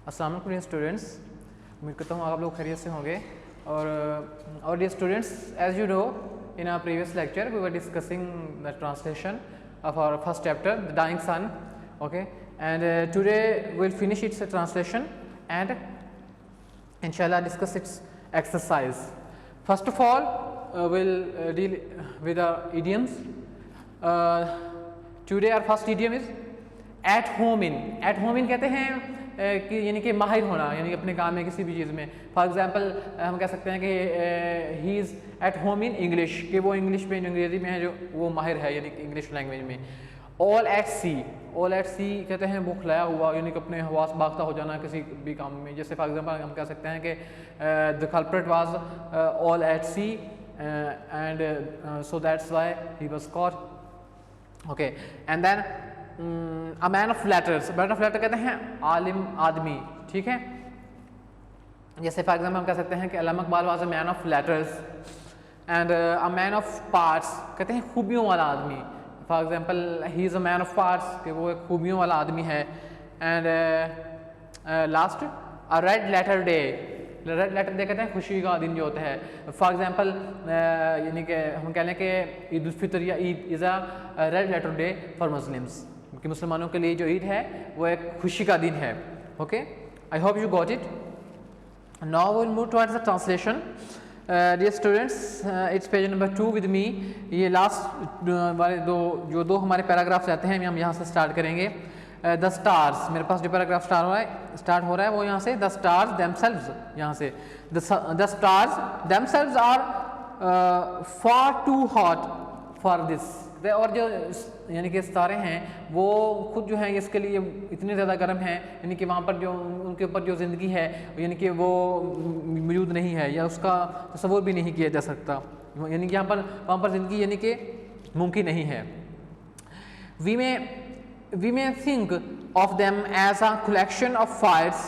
अस्सलाम वालेकुम स्टूडेंट्स, उम्मीद करता हूँ आप लोग खैरियत से होंगे। और dear students, as you know in our previous lecture we were discussing the translation of our first chapter, The Dying Sun. Okay, and today we'll finish its translation and inshallah discuss its exercise. First of all, we'll deal with the idioms. Today our first idiom is at home in. At home in कहते हैं कि यानी कि माहिर होना, यानी अपने काम में किसी भी चीज़ में। फॉर एग्जांपल हम कह सकते हैं कि he is at home in English, कि वो इंग्लिश में अंग्रेज़ी में है जो वो माहिर है, यानी कि इंग्लिश लैंग्वेज में। All at sea, all at sea कहते हैं वो खिलाया हुआ, यानी कि अपने हवास बाख्ता हो जाना किसी भी काम में। जैसे फॉर एग्जांपल हम कह सकते हैं कि the culprit was all at sea and so that's why he was caught. Okay, and then a man of letters, man of letter कहते हैं आलिम आदमी, ठीक है। जैसे फॉर एग्जांपल हम कह सकते हैं कि Allama Iqbal was a man of letters and a man of parts कहते हैं खूबियों वाला आदमी। For example he is a man of parts, कि वो एक खूबियों वाला आदमी है। And last a red letter day, red letter day कहते हैं खुशी का दिन जो होता है। फॉर एग्जांपल यानी कि हम कह लें कि ईद उल फितर या Eid is a red letter day for Muslims, कि मुसलमानों के लिए जो ईद है वो एक खुशी का दिन है। Okay, I hope you got it. Now will move towards the translation. Dear students, it's page number 2 with me. ये लास्ट वाले दो हमारे पैराग्राफ्स आते हैं, हम यहाँ से स्टार्ट करेंगे। द स्टार्स, मेरे पास जो पैराग्राफ स्टार्ट हो रहा है वो यहाँ से, द स्टार्स देमसेल्व्स, यहाँ से the stars themselves are far too hot for this. और जो यानी कि सितारे हैं वो खुद जो हैं इसके लिए इतने ज़्यादा गर्म हैं, यानी कि वहाँ पर जो उनके ऊपर जो ज़िंदगी है यानी कि वो मौजूद नहीं है या उसका तस्वुर भी नहीं किया जा सकता, यानी कि वहाँ पर ज़िंदगी यानी कि मुमकिन नहीं है। We may think of them as a collection of fires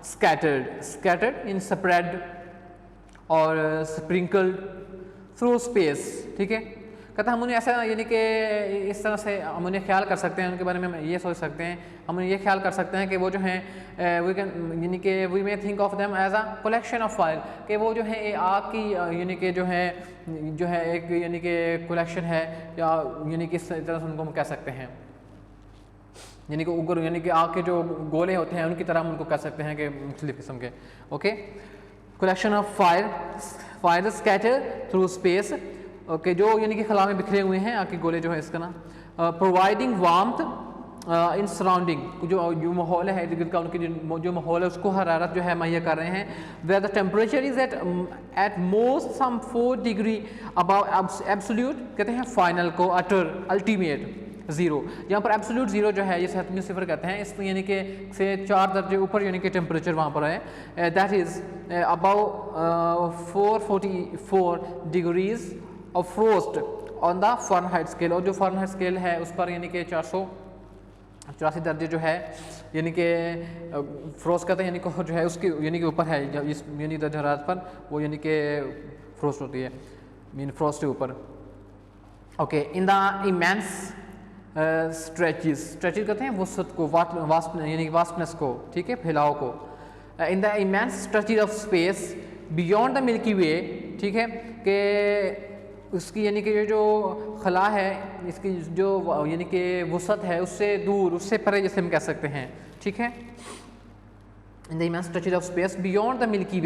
scattered in spread or sprinkled through space, ठीक है। कहता हम उन्हें ऐसा यानी कि इस तरह से हम उन्हें ख्याल कर सकते हैं, उनके बारे में ये सोच सकते हैं, हम उन्हें ये ख्याल कर सकते हैं कि वो जो हैं वी कैन यानी कि we may think of them as a collection of fire, कि वो जो है आग की यानी कि जो है एक यानी कि कलेक्शन है, या यानी कि इस तरह से उनको हम कह सकते हैं, यानी कि उग्र यानी कि आग के जो गोले होते हैं उनकी तरह हम उनको कह सकते हैं कि मुख्तलिफ किस्म के। Okay, collection of fire scatter through space, okay, जो यानी कि खला में बिखरे हुए हैं आग के गोले जो है इसका ना। प्रोवाइडिंग वार्मथ इन सराउंडिंग, जो माहौल है इर्द गिर्द का, उनकी जो माहौल है उसको हरारत जो है मुहैया कर रहे हैं। Where the temperature is at most some 4 degree above absolute, कहते हैं फाइनल को, अटर, अल्टीमेट, ज़ीरो। यहाँ पर एब्सोल्यूट ज़ीरो जो है ये हतमी सिफर कहते हैं, इसमें यानी कि से 4 दर्जे ऊपर यानी कि टेम्परेचर वहाँ पर है। That is above 444 degrees of frost on the Fahrenheit scale, और जो फ़ारेनहाइट स्केल है उस पर यानी कि 484 दर्जे जो है यानी कि फ्रोस्ट कहते हैं, यानी कि जो है उसके यानी कि ऊपर है, इस यानी दर्जे हरारत पर वो यानी कि फ्रोस्ट होती है, मीन फ्रोस्ट के ऊपर। Okay, in the immense stretches कहते हैं वसत को, वास्ट यानी कि वास्टनेस को, ठीक है, फैलाव को। In the immense stretches of space beyond the Milky Way, ठीक है, कि उसकी यानी कि जो खला है इसकी जो यानी कि वसत है उससे दूर, उससे परे जैसे हम कह सकते हैं, ठीक है। In the immense stretches of space beyond the Milky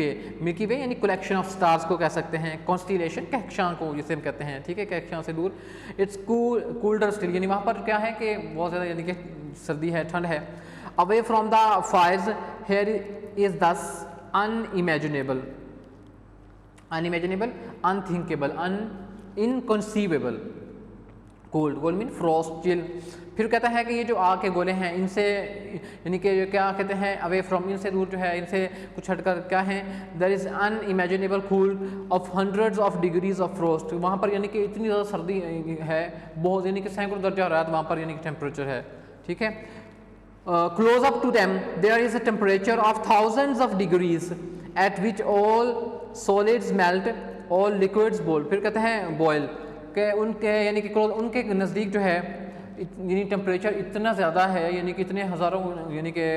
Way यानी कलेक्शन ऑफ स्टार्स को कह सकते हैं, कॉन्स्टिलेशन कहकशां को जिसे हम कहते हैं, ठीक है, कहकशां से दूर। इट्स कूल्डर स्टिल, यानी वहाँ पर क्या है कि बहुत ज़्यादा यानी कि सर्दी है, ठंड है। Away from the fires here is this unimaginable, unthinkable, inconceivable. Cold mean frost, chill. फिर कहता है कि ये जो आग के गोले हैं इनसे यानी कि क्या कहते हैं, अवे फ्रॉम, इनसे दूर जो है, इनसे कुछ हटकर क्या है, there is unimaginable cool of hundreds of degrees of frost, वहाँ पर यानी कि इतनी ज़्यादा सर्दी है, बहुत यानी कि सैकड़ों दर्जा हरारत वहाँ पर यानी कि टेम्परेचर है, ठीक है। Close up to them there is a temperature of thousands of degrees at which all solids melt, all liquids boil. फिर कहते हैं बॉयल, के उनके यानी कि उनके नज़दीक जो है यानी टेम्परेचर इतना ज़्यादा है, यानी कि इतने हज़ारों यानी कि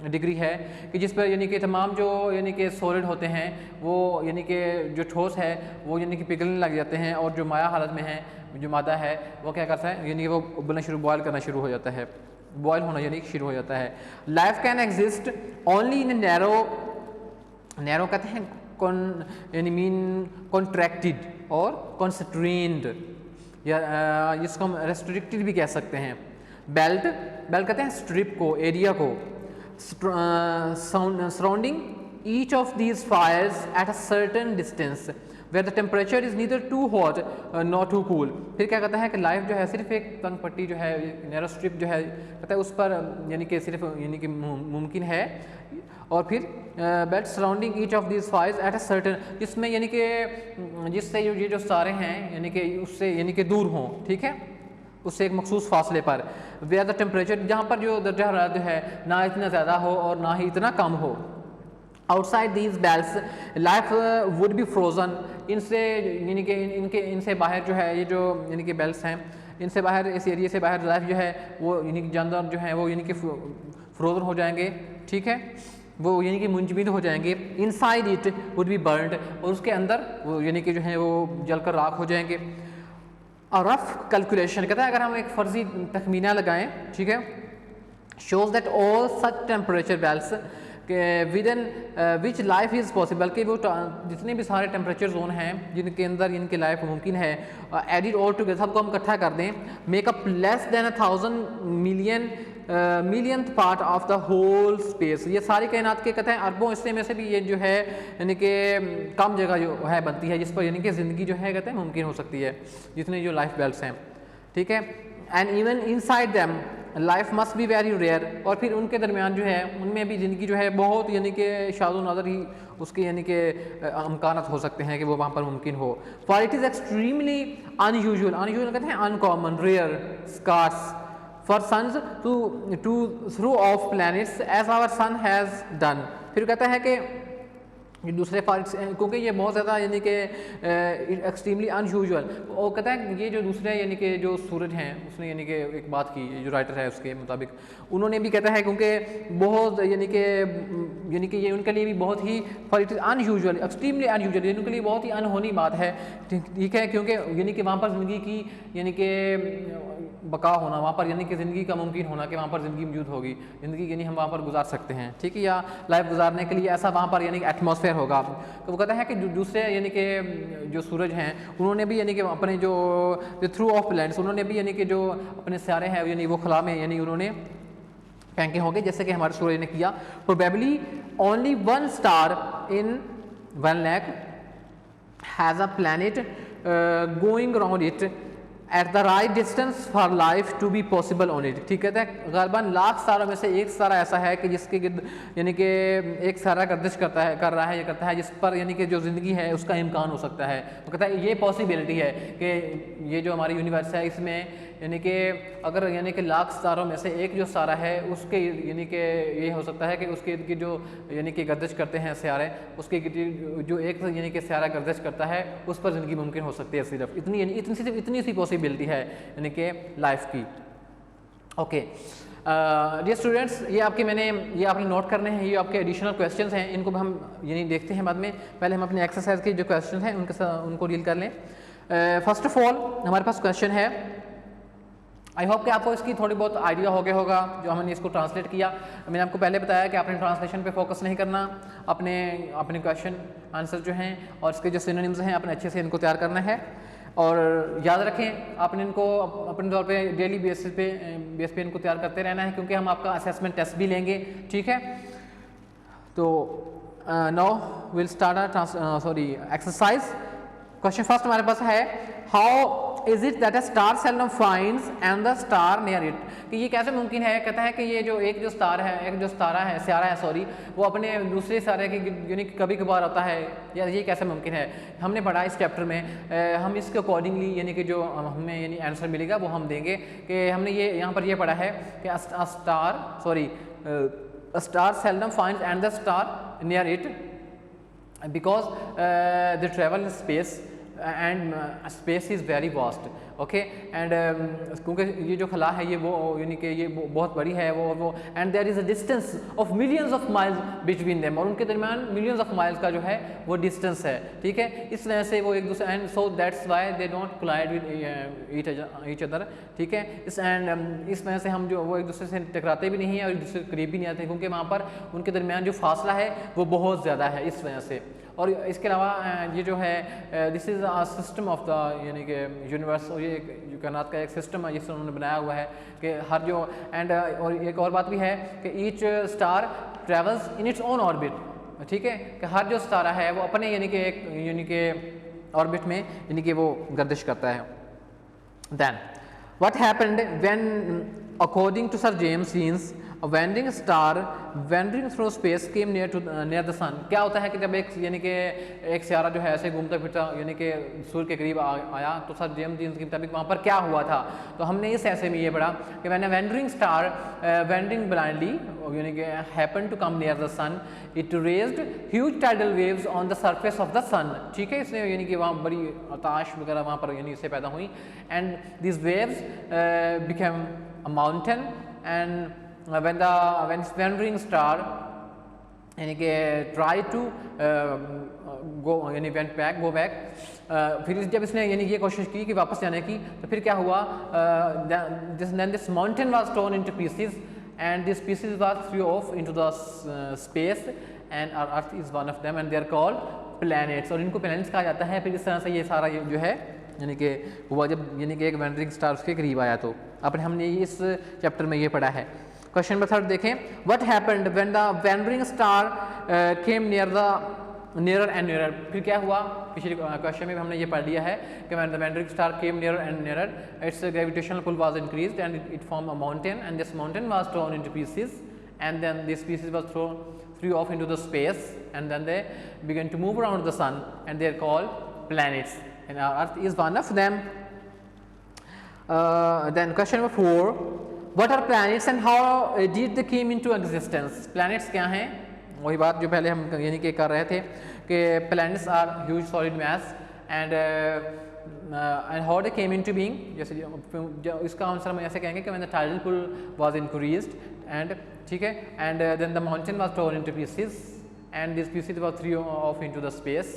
डिग्री है कि जिस पर यानी कि तमाम जो यानी कि सॉलिड होते हैं वो यानी कि जो ठोस है वो यानी कि पिघलने लग जाते हैं, और जो माया हालत में है जो मादा है वो क्या करता है यानी कि वो उबलना बॉयल करना शुरू हो जाता है, बॉयल होना यानी शुरू हो जाता है। Life can exist only in narrow, narrow कहते हैं कौन यानी मीन कॉन्ट्रैक्टेड और कॉन्स्ट्रेंड, या जिसको हम रेस्ट्रिक्टेड भी कह सकते हैं। बेल्ट, बेल्ट कहते हैं स्ट्रिप को, एरिया को, surrounding each of these fires at a certain distance where the temperature is neither too hot not too cool. फिर क्या कहता है कि लाइफ जो है सिर्फ एक तंग पट्टी जो है नैरो स्ट्रिप जो है कहता है उस पर यानी कि सिर्फ यानी कि मुमकिन है, और फिर belt surrounding each of this fires at a certain, जिसमें यानी कि जिससे ये जो सारे हैं यानी कि उससे यानी कि दूर हों, ठीक है, उससे एक मखसूस फासले पर। वेयर द टेम्परेचर, जहाँ पर जो दर्जा हरारत जो है ना इतना ज़्यादा हो और ना ही इतना कम हो। Outside these belts life would be frozen, इनसे यानी कि इनसे बाहर जो है ये जो यानी कि बेल्ट्स हैं इनसे बाहर, इस एरिया से बाहर लाइफ जो है वो यानी कि जानवर जो है वो यानी कि फ्रोजन हो जाएंगे, ठीक है, वो यानी कि मुंजमद हो जाएंगे। Inside it would be burned, और उसके अंदर वो यानी कि जो है वो जलकर राख हो जाएंगे। और रफ कैलकुलेशन कहता है अगर हम एक फ़र्जी तखमीना लगाएं, ठीक है, shows that all such temperature belts with in which life is possible, कि वो जितने भी सारे टेम्परेचर जोन हैं जिनके अंदर इनकी लाइफ मुमकिन है, एडिड ऑल टुगेदर सबको हम इकट्ठा कर दें, make up less than 1000 million millionth part of the whole space, ये सारी कायनात के कहते हैं अरबों हिस्से में से भी ये जो है यानी कि कम जगह जो है बनती है जिस पर यानी कि ज़िंदगी जो है कहते हैं मुमकिन हो सकती है, जितने जो लाइफ बेल्ट्स हैं, ठीक है। And even inside them life must be very rare, और फिर उनके दरमियान जो है उनमें भी ज़िंदगी जो है बहुत यानी कि शादो नादर ही उसके यानी कि अमकानात हो सकते हैं कि वो वहाँ पर मुमकिन हो। For it is extremely unusual, unusual कहते हैं uncommon, rare, scarce for suns to through off planets as our sun has done। फिर कहता है कि ये दूसरे फाइट्स क्योंकि ये बहुत ज़्यादा यानी कि एक्सट्रीमली अनयूजुअल, और कहता है ये जो दूसरे यानी कि जो सूरज हैं उसने यानी कि एक बात की, जो राइटर है उसके मुताबिक उन्होंने भी कहता है क्योंकि बहुत यानी कि ये उनके लिए भी बहुत ही for it is unusual, extremely unusual, ये उनके लिए बहुत ही अनहोनी बात है, ठीक है, क्योंकि यानी कि वहाँ पर ज़िंदगी की यानी कि बका होना, वहाँ पर यानी कि ज़िंदगी का मुमकिन होना कि वहाँ पर ज़िंदगी मौजूद होगी, ज़िंदगी यानी हम वहाँ पर गुजार सकते हैं, ठीक है, या लाइफ गुजारने के लिए ऐसा वहाँ पर यानी कि एटमॉस्फेयर होगा। तो वो कहता है कि दूसरे यानी कि जो सूरज हैं उन्होंने भी यानी कि अपने जो थ्रू ऑफ प्लैनेट्स उन्होंने भी यानी कि जो अपने सितारे हैं यानी वो खला में यानी उन्होंने फेंके होंगे जैसे कि हमारे सूरज ने किया। Probably only one star in 1 lakh has a planet going around it at the right distance for life to be possible on it, ठीक है। ग़ालिबन लाख सितारों में से एक सितारा ऐसा है कि जिसके गिर्द यानी कि एक सितारा गर्दिश कर रहा है जिस पर यानी कि जो ज़िंदगी है उसका इम्कान हो सकता है। तो कहता है ये पॉसिबिलिटी है कि ये जो हमारी यूनिवर्स है इसमें यानी कि अगर यानी कि लाख सितारों में से एक जो सितारा है उसके यानी कि ये हो सकता है कि उसके की जो यानी कि गर्दिश करते हैं सितारे, उसके जो एक यानी कि सितारा गर्दिश करता है उस पर ज़िंदगी मुमकिन हो सकती है, सिर्फ इतनी सी पॉसिबिलिटी है यानी कि लाइफ की। ओके डियर स्टूडेंट्स, ये आपने नोट करने हैं, ये आपके एडिशनल क्वेश्चंस हैं, इनको हम यानी देखते हैं बाद में। पहले हम अपने एक्सरसाइज के जो क्वेश्चन हैं उनको डील कर लें। फर्स्ट ऑफ ऑल हमारे पास क्वेश्चन है, आई होप कि आपको इसकी थोड़ी बहुत आइडिया हो गया होगा जो हमने इसको ट्रांसलेट किया। मैंने आपको पहले बताया कि आपने ट्रांसलेशन पे फोकस नहीं करना, अपने क्वेश्चन आंसर जो हैं और इसके जो सिनोनिम्स हैं आपने अच्छे से इनको तैयार करना है। और याद रखें आपने इनको अपने तौर पे डेली बेस पे इनको तैयार करते रहना है, क्योंकि हम आपका असेसमेंट टेस्ट भी लेंगे, ठीक है। तो now will start exercise. Question first हमारे पास है, how is it that a star seldom finds and the star near it, कि ये कैसे मुमकिन है। कहता है कि ये जो एक जो सितारा है वो अपने दूसरे सितारे के यानी कि कभी कभार आता है, या ये कैसे मुमकिन है। हमने पढ़ा इस चैप्टर में, हम इसके अकॉर्डिंगली यानी कि जो हमें यानी आंसर मिलेगा वो हम देंगे। कि हमने ये यहाँ पर ये पढ़ा है कि a star seldom finds and the star near it because they travel in space and space is very vast, okay. And क्योंकि ये जो खला है ये वो यानी कि ये बहुत बड़ी है वो and there is a distance of millions of miles between them, और उनके दरमियान मिलियंस ऑफ माइल्स का जो है वो डिस्टेंस है, ठीक है। इस वजह से वो एक दूसरे and so that's why they don't collide with each other, ठीक है। इस वजह से हम जो वो एक दूसरे से टकराते भी नहीं हैं और एक दूसरे के करीब भी नहीं आते, क्योंकि वहाँ पर उनके दरमियान जो फासला है वो बहुत ज़्यादा है इस वजह से। और इसके अलावा ये जो है this is a system of the यानी कि यूनिवर्स, और ये कायनात का एक सिस्टम है जिसे उन्होंने बनाया हुआ है कि हर जो एंड और एक और बात भी है कि each star travels in its own orbit, ठीक है, कि हर जो सितारा है वो अपने यानी कि ऑर्बिट में यानी कि वो गर्दिश करता है। Then what happened when according to sir James Jeans a wandering star wandering through space came near the sun। क्या होता है कि जब एक यानी कि एक सितारा जो है ऐसे घूमता फिरता यानी कि सूर्य के करीब आया तो सर जेम्स जीन्स के मुताबिक वहाँ पर क्या हुआ था, तो हमने इस ऐसे में ये पढ़ा कि when a wandering star wandering blindly यानी कि happened to come near the sun it raised huge tidal waves on the surface of the sun, ठीक है। इसने यानी कि वहाँ बड़ी आताश वगैरह वहाँ पर यानी इससे पैदा हुई and these waves became a mountain and when this wandering star यानी कि try to go यानी went back go back फिर जब इसने यानी ये कोशिश की कि वापस जाने की तो फिर क्या हुआ, then this mountain was torn into pieces and these pieces was threw off into the space and our earth is one of them and they are called planets, और इनको planets कहा जाता है। फिर इस तरह से ये सारा ये जो है यानी कि हुआ जब यानी कि एक वैंडरिंग स्टार उसके करीब आया, तो अपने हमने इस चैप्टर में ये पढ़ा है। क्वेश्चन नंबर 3 देखें, what happened when the wandering star came nearer and nearer, फिर क्या हुआ, पिछले क्वेश्चन में हमने ये पढ़ लिया है कि when the wandering star came nearer and nearer its gravitational pull was increased and it form a mountain and this mountain was torn into pieces and then these pieces was threw off into the space and then they began to move around the sun and they are called planets and our earth is one of them. Then question number 4, what are planets and how did they came into existence। planets क्या हैं, वही बात जो पहले हम यानी कि कर रहे थे कि planets are huge solid mass and how they came into being, जैसे इसका आंसर हम ऐसे कहेंगे कि when the tidal pull was increased and ठीक है and then the mountain was torn into pieces and these pieces were thrown off into the space,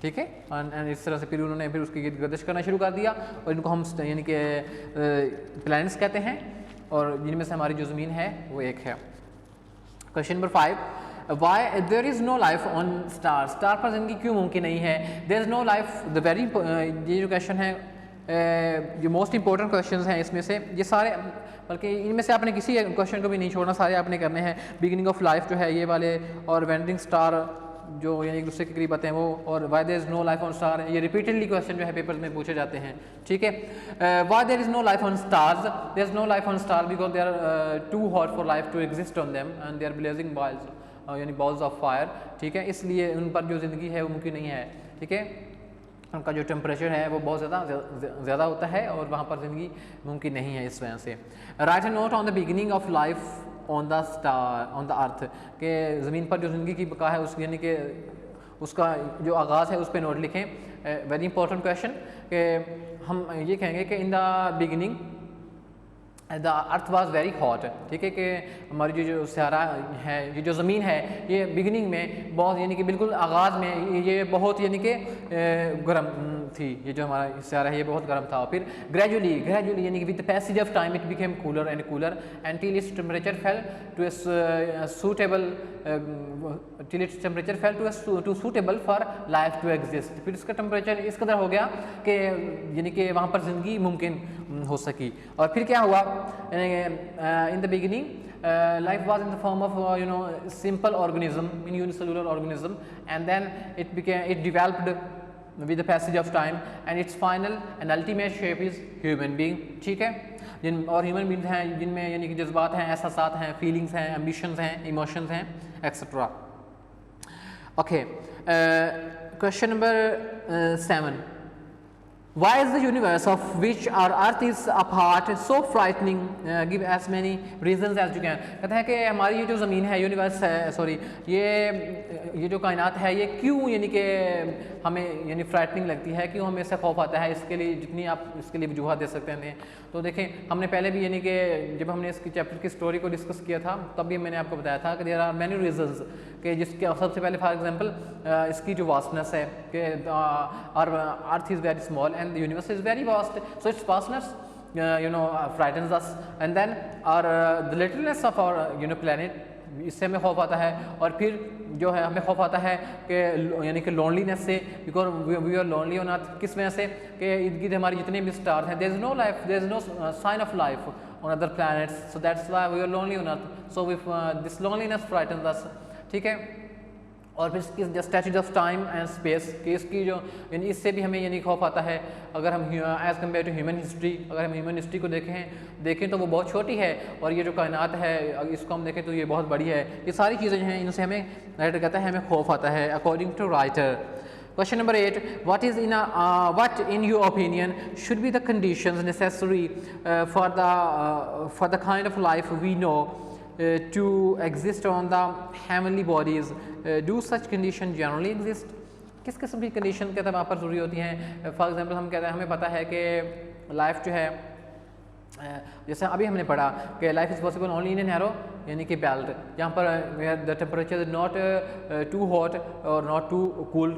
ठीक है। एंड इस तरह से फिर उन्होंने फिर उसकी गर्दिश करना शुरू कर दिया और इनको हम यानी कि प्लैनेट्स कहते हैं और जिनमें से हमारी जो ज़मीन है वो एक है। Question number 5, why there is no life on star, star पर ज़िंदगी क्यों मुमकिन नहीं है। There is no life the very, ये जो क्वेश्चन है जो मोस्ट इंपॉर्टेंट क्वेश्चन हैं इसमें से, ये सारे बल्कि इनमें से आपने किसी क्वेश्चन को भी नहीं छोड़ना, सारे आपने करने हैं। बिगिनिंग ऑफ लाइफ जो है ये वाले और वैंडरिंग स्टार जो यानी एक दूसरे के करीब आते हैं वो, और why there is no life on star, ये रिपीटेडली क्वेश्चन जो है पेपर्स में पूछे जाते हैं, ठीक है। Why there is no life on stars, there is no life on star because they are too hot for life to exist on them and they are blazing balls यानी balls of fire, ठीक है। इसलिए उन पर जो ज़िंदगी है वो मुमकिन नहीं है, ठीक है। उनका जो टेम्परेचर है वो बहुत ज़्यादा होता है और वहाँ पर ज़िंदगी मुमकिन नहीं है इस वजह से। Right a note on the beginning of life on the star on the earth, के ज़मीन पर जो ज़िंदगी की बका है उस यानी कि उसका जो आगाज़ है उस पर नोट लिखें। वेरी इंपॉर्टेंट क्वेश्चन कि हम ये कहेंगे कि in the beginning the earth was very hot, ठीक है, कि हमारी जो सहारा है ये जो ज़मीन है ये बिगिनिंग में बहुत यानी कि बिल्कुल आगाज़ में ये बहुत यानी कि गर्म थी, ये जो हमारा सहारा है ये बहुत गर्म था। फिर ग्रेजुअली यानी कि with the passage of time it became cooler and till its temperature fell to a suitable to suitable for life to exist. फिर इसका टेम्परेचर इस कदर हो गया कि यानी कि वहाँ पर ज़िंदगी मुमकिन हो सकी। और फिर क्या हुआ, in the beginning life was in the form of simple organism in unicellular organism and then it developed with the passage of time and its final and ultimate shape is human being, ठीक है। जिन और human beings हैं जिनमें यानी कि जज्बात हैं, एहसासात हैं, फीलिंग्स हैं, एम्बिशंस हैं, इमोशंस हैं, etcetera. Okay, question number 7, Why is the universe of which our earth is a part so frightening? Give as many reasons as you can. कहता है कि हमारी ये जो ज़मीन है, यूनिवर्स है, सॉरी, ये जो कायनात है, ये क्यों यानी कि हमें यानी फ्राइटनिंग लगती है, क्यों हमें इससे खौफ आता है, इसके लिए जितनी आप इसके लिए वजूहत दे सकते हैं। तो देखें, हमने पहले भी यानी कि जब हमने इसकी चैप्टर की स्टोरी को डिस्कस किया था तब भी मैंने आपको बताया था कि देयर आर मैनी रीजंस कि जिसके सबसे पहले फॉर एग्जांपल इसकी जो वास्टनेस है कि our earth is very small and the universe is very vast, so its vastness frightens us, and then our the littleness of our planet, इससे हमें खौफ आता है। और फिर जो है हमें खौफ आता है कि यानी कि लोनलीनेस से, because we are lonely on earth. किस वजह से कि इर्द गिर्द हमारी जितने भी स्टार हैं, there is no life, there is no sign of life on other planets, so that's why we are lonely on earth, so with this loneliness frightens us, ठीक है। और फिर इसकी statues of time and space कि इसकी जो यानी इससे भी हमें यानी खौफ आता है। अगर हम as compare to human history, अगर हम ह्यूमन हिस्ट्री को देखें तो वो बहुत छोटी है, और ये जो कायनात है इसको हम देखें तो ये बहुत बड़ी है। ये सारी चीज़ें हैं, इनसे हमें राइटर कहता है हमें खौफ आता है according to writer. Question number 8. What in your opinion should be the conditions necessary for the kind of life we know to exist on the heavenly bodies? Do such condition generally exist? किस किस्म की condition कहते हैं वहाँ पर ज़रूरी होती हैं? फॉर एग्जांपल हम कहते हैं हमें पता है कि लाइफ जो है जैसे अभी हमने पढ़ा कि life is possible only in a narrow यानी कि बेल्ट, जहाँ पर the temperature is not too hot और नॉट टू कूल,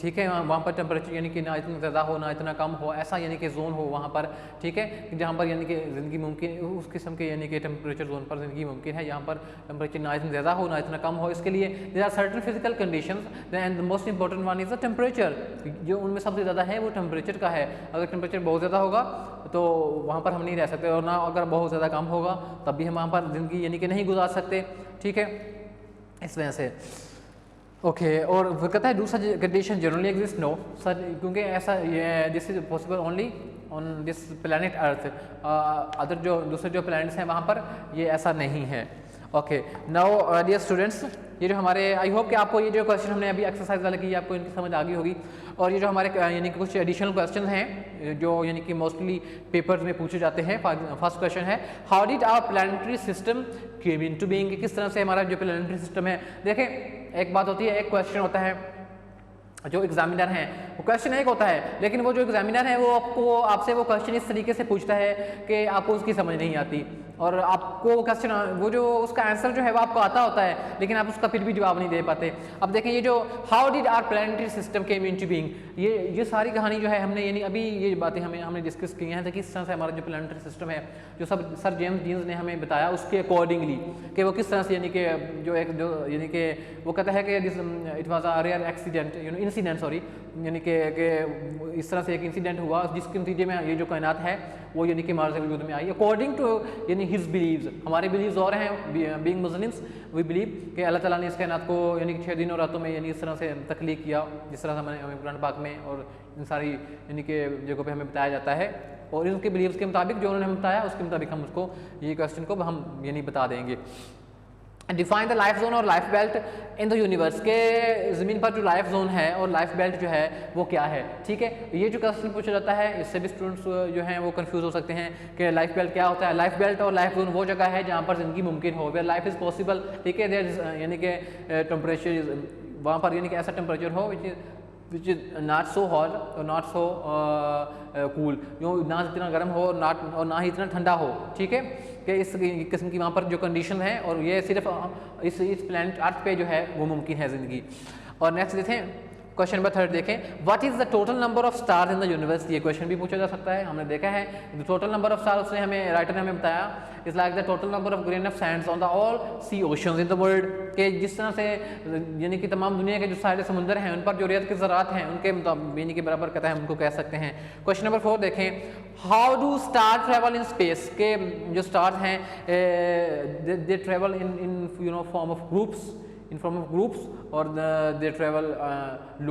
ठीक है। वहाँ पर टेम्परेचर यानी कि ना इतना ज़्यादा हो ना इतना कम हो, ऐसा यानी कि जोन हो वहाँ पर, ठीक है, जहाँ पर यानी कि ज़िंदगी मुमकिन, उस किस्म के यानी कि टेम्परेचर जोन पर ज़िंदगी मुमकिन है, यहाँ पर टेम्परेचर ना इतना ज़्यादा हो ना इतना कम हो। इसके लिए there are certain physical conditions and the most important one is the temperature. जो उनमें सबसे ज़्यादा है वो टेम्परेचर का है। अगर टेम्परेचर बहुत ज़्यादा होगा तो वहाँ पर हम नहीं रह सकते, और ना अगर बहुत ज़्यादा कम होगा तब भी हम वहाँ पर ज़िंदगी यानी कि नहीं गुजार सकते, ठीक है। इस वजह से ओके और वो कहता है do such condition generally exist, no sir, क्योंकि ऐसा this is possible only on this planet earth, other जो दूसरे जो प्लैनेट्स हैं वहाँ पर ये ऐसा नहीं है। ओके नाउ डियर स्टूडेंट्स, ये जो हमारे आई होप कि आपको ये जो क्वेश्चन हमने अभी एक्सरसाइज वाले की आपको इनकी समझ आ गई होगी। और ये जो हमारे यानी कि कुछ एडिशनल क्वेश्चन हैं जो यानी कि मोस्टली पेपर्स में पूछे जाते हैं। फर्स्ट क्वेश्चन है how did our planetary system came into being, किस तरह से हमारा जो प्लैनेटरी सिस्टम है। देखें एक बात होती है, एक क्वेश्चन होता है जो एग्जामिनर हैं वो क्वेश्चन एक होता है, लेकिन वो जो एग्जामिनर है वो आपसे वो क्वेश्चन इस तरीके से पूछता है कि आपको उसकी समझ नहीं आती, और आपको क्वेश्चन वो जो उसका आंसर जो है वो आपको आता होता है लेकिन आप उसका फिर भी जवाब नहीं दे पाते। अब देखें ये जो how did our planetary system came into being, ये सारी कहानी जो है हमने यानी अभी ये बातें हमने डिस्कस की हैं कि किस तरह से हमारा जो प्लैनेटरी सिस्टम है जो सब सर जेम्स जीन्स ने हमें बताया उसके अकॉर्डिंगली कि वो किस तरह से यानी कि जो यानी कि वो कहता है कि it was a rare accident incident sorry, यानी कि इस तरह से एक इंसिडेंट हुआ जिसके नतीजे में ये जो कायनात है वो यानी कि हमारे वजूद में आई अकॉर्डिंग टू यानी हिज बिलीव्स। हमारे बिलीव्स और हैं बीइंग मुस्लिम्स, वी बिलीव कि अल्लाह ताला ने इस कायनात को यानी कि 6 दिन और रातों में यानी इस तरह से तख्लीक किया जिस तरह से हमें कुरान पाक में और इन सारी यानी कि जगहों पे हमें बताया जाता है, और इनके बिलीव्स के मुताबिक जो उन्होंने हमें बताया उसके मुताबिक हम उसको ये क्वेश्चन को हम यानी बता देंगे। डिफाइन द लाइफ जोन और life belt in the universe, के ज़मीन पर जो लाइफ जोन है और लाइफ बेल्ट जो है वो क्या है, ठीक है। ये जो क्वेश्चन पूछा जाता है इससे भी स्टूडेंट्स जो हैं वो कंफ्यूज हो सकते हैं कि लाइफ बेल्ट क्या होता है। लाइफ बेल्ट और लाइफ जोन वो जगह है जहाँ पर ज़िंदगी मुमकिन हो, वेयर लाइफ इज़ पॉसिबल, ठीक है। देयर यानी कि टेम्परेचर वहाँ पर यानी कि ऐसा टेम्परेचर हो which is not so hot और नॉट सो कूल, जो ना इतना गर्म हो और ना ही इतना ठंडा हो, ठीक है, कि इस किस्म की वहाँ पर जो कंडीशन है, और ये सिर्फ इस प्लैनेट अर्थ पे जो है वो मुमकिन है ज़िंदगी। और नेक्स्ट देखें क्वेश्चन नंबर 3 देखें what is the total number of stars in the universe, ये क्वेश्चन भी पूछा जा सकता है। हमने देखा है the total number of stars उसने हमें राइटर ने हमें बताया is like the total number of grain of sands on the all sea oceans in the world, के जिस तरह से यानी कि तमाम दुनिया के जो सारे समुंदर हैं उन पर जो रेत के ज़रात हैं उनके यानी कि बराबर कहता है उनको कह सकते हैं। क्वेश्चन नंबर 4 देखें how do star travel in space, के जो स्टार्स हैं दे travel in form of groups और दे ट्रेवल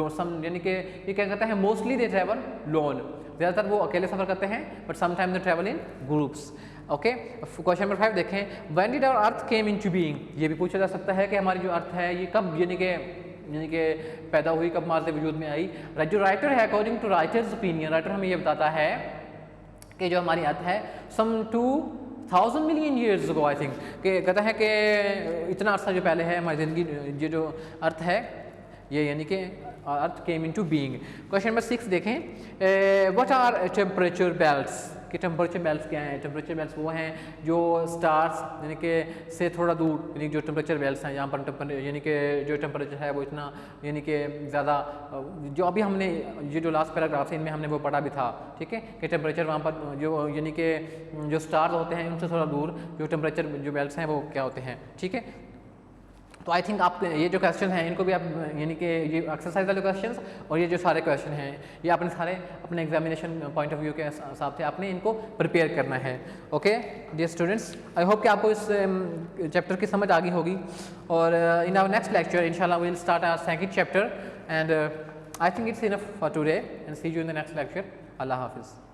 सम, यानी कि ये क्या कहता है मोस्टली दे ट्रेवल लोन, ज़्यादातर वो अकेले सफ़र करते हैं but sometime they travel in groups. Okay question number 5 देखें when did our earth came into being, ये भी पूछा जा सकता है कि हमारी जो अर्थ है ये कब यानी कि यानी कि पैदा हुई, कब मार्स वजूद में आई। जो राइटर है, according to writer's opinion, writer हमें ये बताता है कि जो हमारी अर्थ है some 2000 million years ago, I think, कि कहता है कि इतना अर्सा जो पहले है हमारी ज़िंदगी, ये जो अर्थ है ये यानी कि earth came into being. Question number 6 देखें, व्हाट आर टेम्परेचर बेल्ट्स, कि टेम्परेचर बेल्ट्स क्या हैं। टेम्परेचर बेल्ट्स वो हैं जो स्टार्स यानी कि से थोड़ा दूर, यानी जो टेम्परेचर बेल्ट्स हैं यहाँ पर यानी कि जो टेम्परेचर है वो इतना यानी कि ज़्यादा, जो अभी हमने ये जो लास्ट पैराग्राफ है इनमें हमने वो पढ़ा भी था, ठीक है, कि टेम्परेचर वहाँ पर जो यानी कि जो स्टार्स होते हैं उनसे थोड़ा दूर जो टेम्परेचर जो बेल्ट्स हैं वो क्या होते हैं, ठीक है। तो आई थिंक आप ये जो क्वेश्चन हैं इनको भी आप यानी कि ये एक्सरसाइज वाले क्वेश्चंस और ये जो सारे क्वेश्चन हैं ये आपने सारे अपने एग्जामिनेशन पॉइंट ऑफ व्यू के हिसाब से आपने इनको प्रिपेयर करना है। Okay dear students, I hope कि आपको इस चैप्टर की समझ आ गई होगी, और इन आवर नेक्स्ट लेक्चर इंशाल्लाह we will start our second chapter, and I think it's enough for today, and see you in the next lecture. अल्लाह हाफिज़।